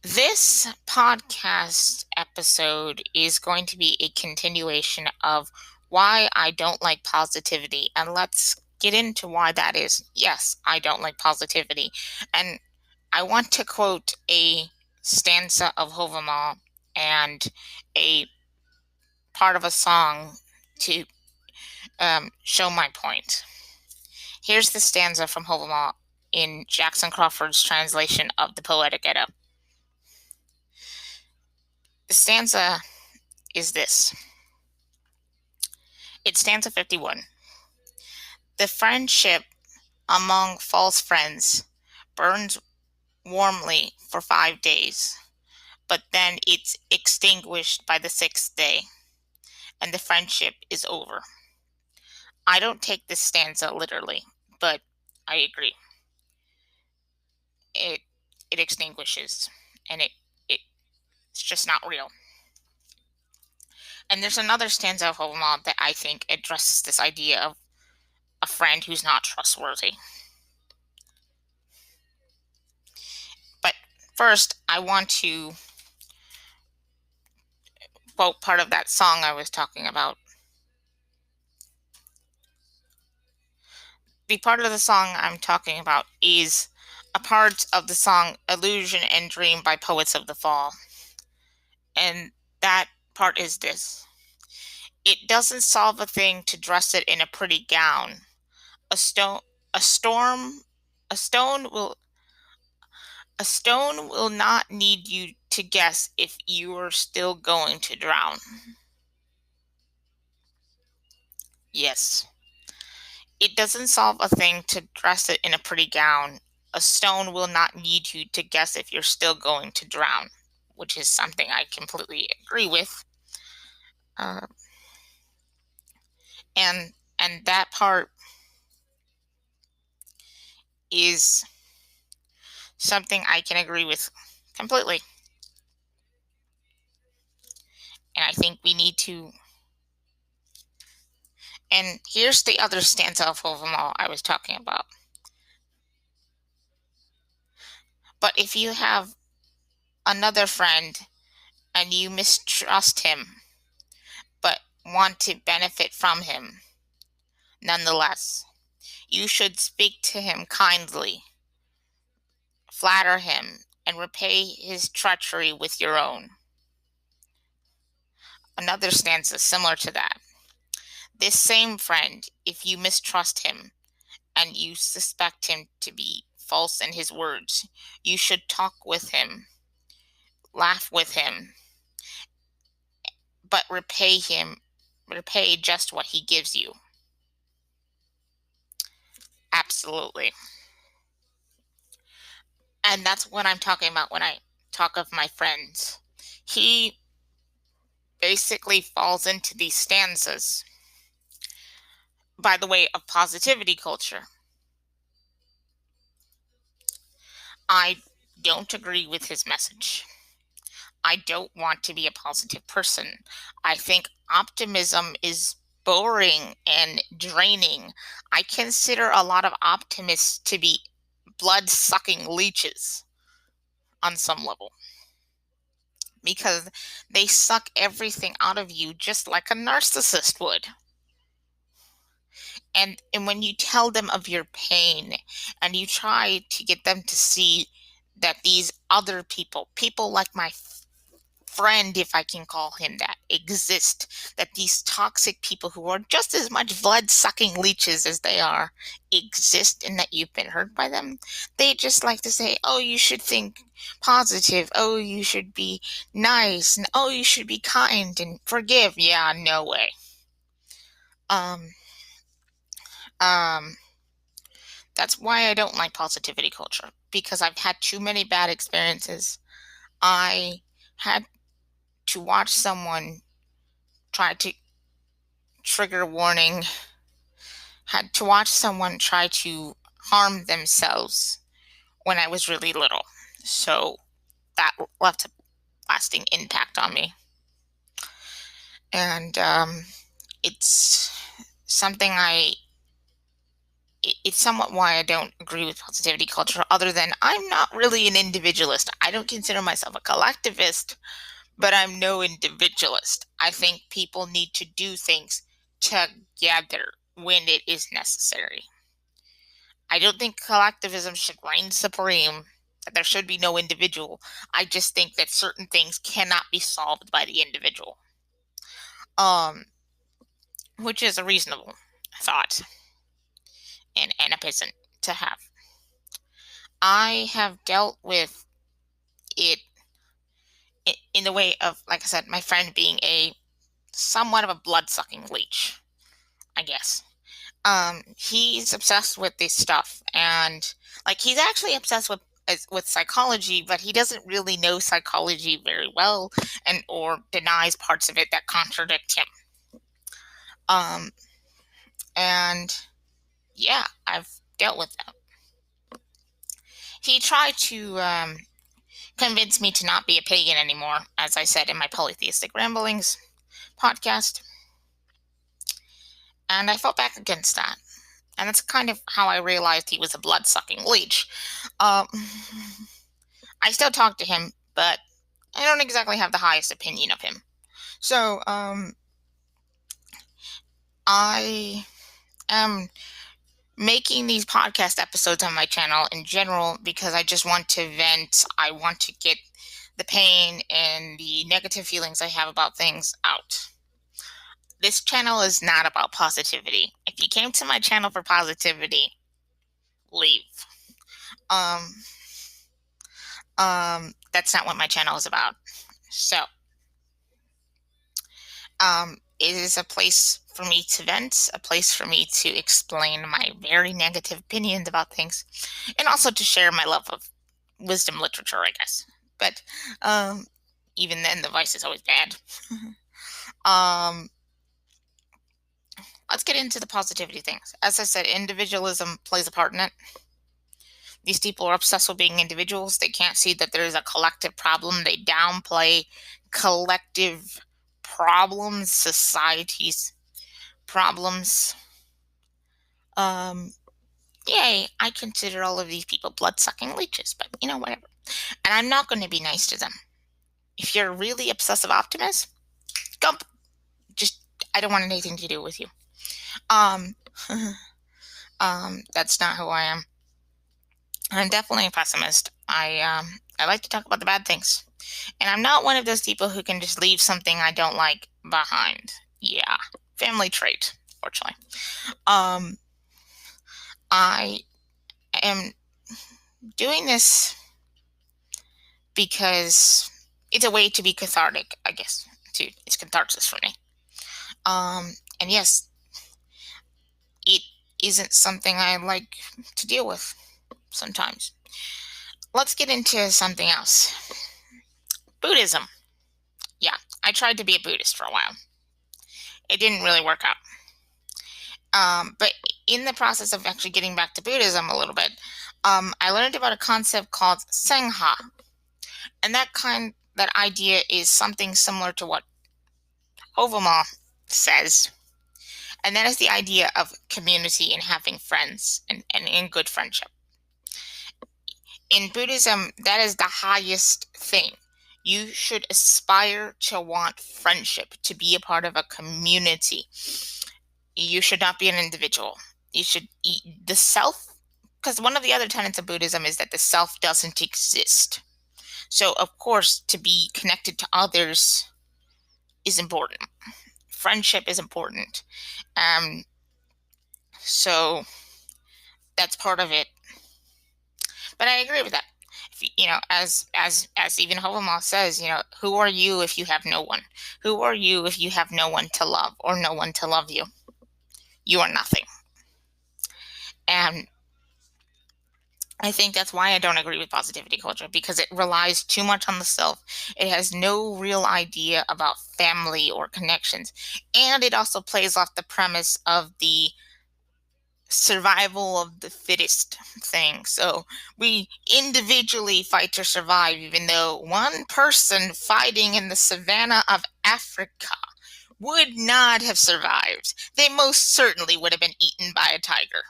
This podcast episode is going to be a continuation of why I don't like positivity. And let's get into why that is. Yes, I don't like positivity. And I want to quote a stanza of Havamal and a part of a song to show my point. Here's the stanza from Havamal in Jackson Crawford's translation of the Poetic Edda. The stanza is this. It's stanza 51. The friendship among false friends burns warmly for 5 days, but then it's extinguished by the 6th day, and the friendship is over. I don't take this stanza literally, but I agree. It extinguishes, and it's just not real. And there's another stanza of Havamal that I think addresses this idea of a friend who's not trustworthy. But first, I want to quote part of that song I was talking about. The part of the song I'm talking about is a part of the song Illusion and Dream by Poets of the Fall. And that part is this. It doesn't solve a thing to dress it in a pretty gown. A stone will not need you to guess if you are still going to drown. Yes. It doesn't solve a thing to dress it in a pretty gown. A stone will not need you to guess if you're still going to drown, which is something I completely agree with. And that part is something I can agree with completely. And I think we need to. And here's the other stanza of Havamal I was talking about. But if you have another friend and you mistrust him, but want to benefit from him, nonetheless, you should speak to him kindly, flatter him, and repay his treachery with your own. Another stanza similar to that. This same friend, if you mistrust him and you suspect him to be false in his words, you should talk with him, laugh with him, but repay just what he gives you. Absolutely. And that's what I'm talking about when I talk of my friends. He basically falls into these stanzas by the way of positivity culture. I don't agree with his message. I don't want to be a positive person. I think optimism is boring and draining. I consider a lot of optimists to be blood-sucking leeches on some level, because they suck everything out of you just like a narcissist would. And when you tell them of your pain and you try to get them to see that these other people like my friend, if I can call him that, exist, that these toxic people who are just as much blood-sucking leeches as they are exist, and that you've been hurt by them, they just like to say, oh, you should think positive, oh, you should be nice, and oh, you should be kind and forgive. Yeah, no way. That's why I don't like positivity culture, because I've had too many bad experiences. I had to watch someone try to trigger warning, had to watch someone try to harm themselves when I was really little. So that left a lasting impact on me. And it's something I it's somewhat why I don't agree with positivity culture, other than I'm not really an individualist. I don't consider myself a collectivist, but I'm no individualist. I think people need to do things together when it is necessary. I don't think collectivism should reign supreme, that there should be no individual. I just think that certain things cannot be solved by the individual. Which is a reasonable thought and a peasant to have. I have dealt with it in the way of, like I said, my friend being a somewhat of a blood-sucking leech, I guess. He's obsessed with this stuff, and like he's actually obsessed with psychology, but he doesn't really know psychology very well, and or denies parts of it that contradict him. And yeah, I've dealt with that. He tried to convince me to not be a pagan anymore, as I said in my Polytheistic Ramblings podcast. And I fought back against that. And that's kind of how I realized he was a blood-sucking leech. I still talk to him, but I don't exactly have the highest opinion of him. So, I am making these podcast episodes on my channel in general because I just want to vent. I want to get the pain and the negative feelings I have about things out. This channel is not about positivity. If you came to my channel for positivity, leave. That's not what my channel is about. So, it is a place for me to vent, a place for me to explain my very negative opinions about things, and also to share my love of wisdom literature, I guess. But even then, the vice is always bad. Let's get into the positivity things. As I said, individualism plays a part in it. These people are obsessed with being individuals. They can't see that there's a collective problem. They downplay collective problems, society's problems. Yay, I consider all of these people blood-sucking leeches, but whatever. And I'm not going to be nice to them. If you're a really obsessive optimist, gump. I don't want anything to do with you. That's not who I am. I'm definitely a pessimist. I like to talk about the bad things. And I'm not one of those people who can just leave something I don't like behind. Yeah, family trait, fortunately. I am doing this because it's a way to be cathartic, I guess. It's catharsis for me. And yes, it isn't something I like to deal with sometimes. Let's get into something else. Buddhism. Yeah, I tried to be a Buddhist for a while. It didn't really work out. But in the process of actually getting back to Buddhism a little bit, I learned about a concept called Sangha. And that idea is something similar to what Hovama says. And that is the idea of community and having friends and in good friendship. In Buddhism, that is the highest thing. You should aspire to want friendship, to be a part of a community. You should not be an individual. You should the self, because one of the other tenets of Buddhism is that the self doesn't exist. So, of course, to be connected to others is important. Friendship is important. So that's part of it. But I agree with that. As even Hovama says, who are you if you have no one? Who are you if you have no one to love or no one to love you? You are nothing. And I think that's why I don't agree with positivity culture, because it relies too much on the self. It has no real idea about family or connections. And it also plays off the premise of the survival of the fittest thing. So we individually fight to survive, even though one person fighting in the savannah of Africa would not have survived. They most certainly would have been eaten by a tiger.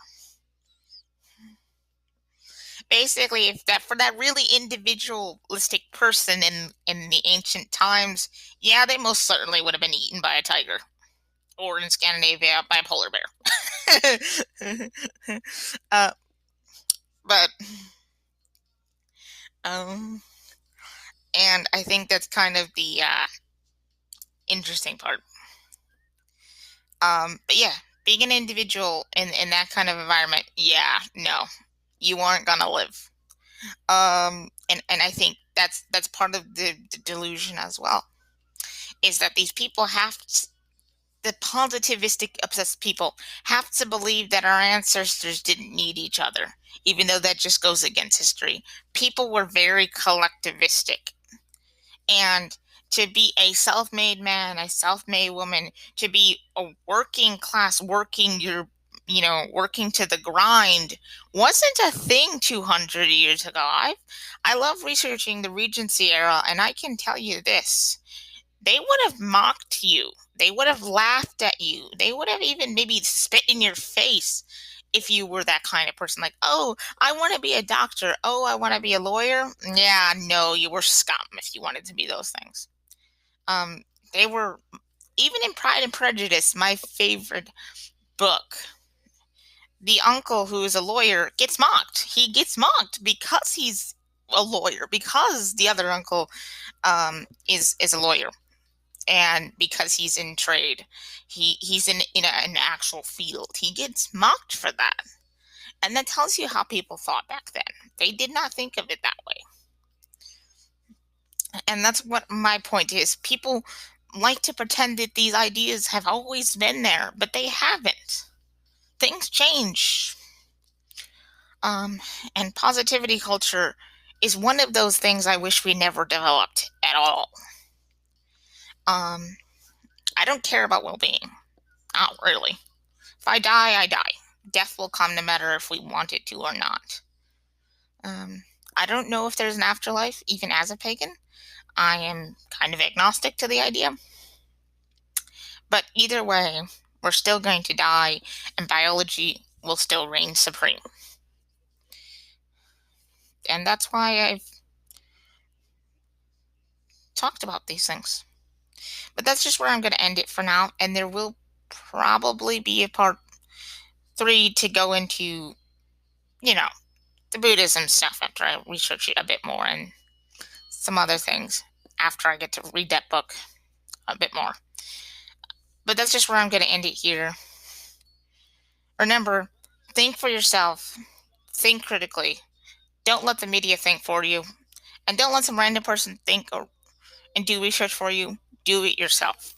Basically, if that for that really individualistic person in the ancient times, yeah, they most certainly would have been eaten by a tiger, or in Scandinavia by a polar bear. uh, but um, and I think that's kind of the interesting part. But yeah, being an individual in that kind of environment, yeah, no, you aren't gonna live. And I think that's part of the delusion as well, is that these people the positivistic obsessed people have to believe that our ancestors didn't need each other, even though that just goes against history. People were very collectivistic, and to be a self-made man, a self-made woman, to be a working class, working to the grind, wasn't a thing 200 years ago. I love researching the Regency era, and I can tell you this: they would have mocked you. They would have laughed at you. They would have even maybe spit in your face if you were that kind of person. Like, oh, I want to be a doctor. Oh, I want to be a lawyer. Yeah, no, you were scum if you wanted to be those things. Um, they were, even in Pride and Prejudice, my favorite book. The uncle who is a lawyer gets mocked. He gets mocked because he's a lawyer, because the other uncle is a lawyer, and because he's in trade, he's in an actual field. He gets mocked for that, and that tells you how people thought back then. They did not think of it that way, and that's what my point is. People like to pretend that these ideas have always been there, but they haven't. Things change, um, and positivity culture is one of those things I wish we never developed at all. Um, I don't care about well-being, not really. If I die, I die. Death will come no matter if we want it to or not. Um, I don't know if there's an afterlife, even as a pagan. I am kind of agnostic to the idea. But either way, we're still going to die, and biology will still reign supreme. And that's why I've talked about these things. But that's just where I'm going to end it for now, and there will probably be a part 3 to go into, you know, the Buddhism stuff after I research it a bit more, and some other things after I get to read that book a bit more. But that's just where I'm going to end it here. Remember, think for yourself, think critically. Don't let the media think for you, and don't let some random person think and do research for you. Do it yourself.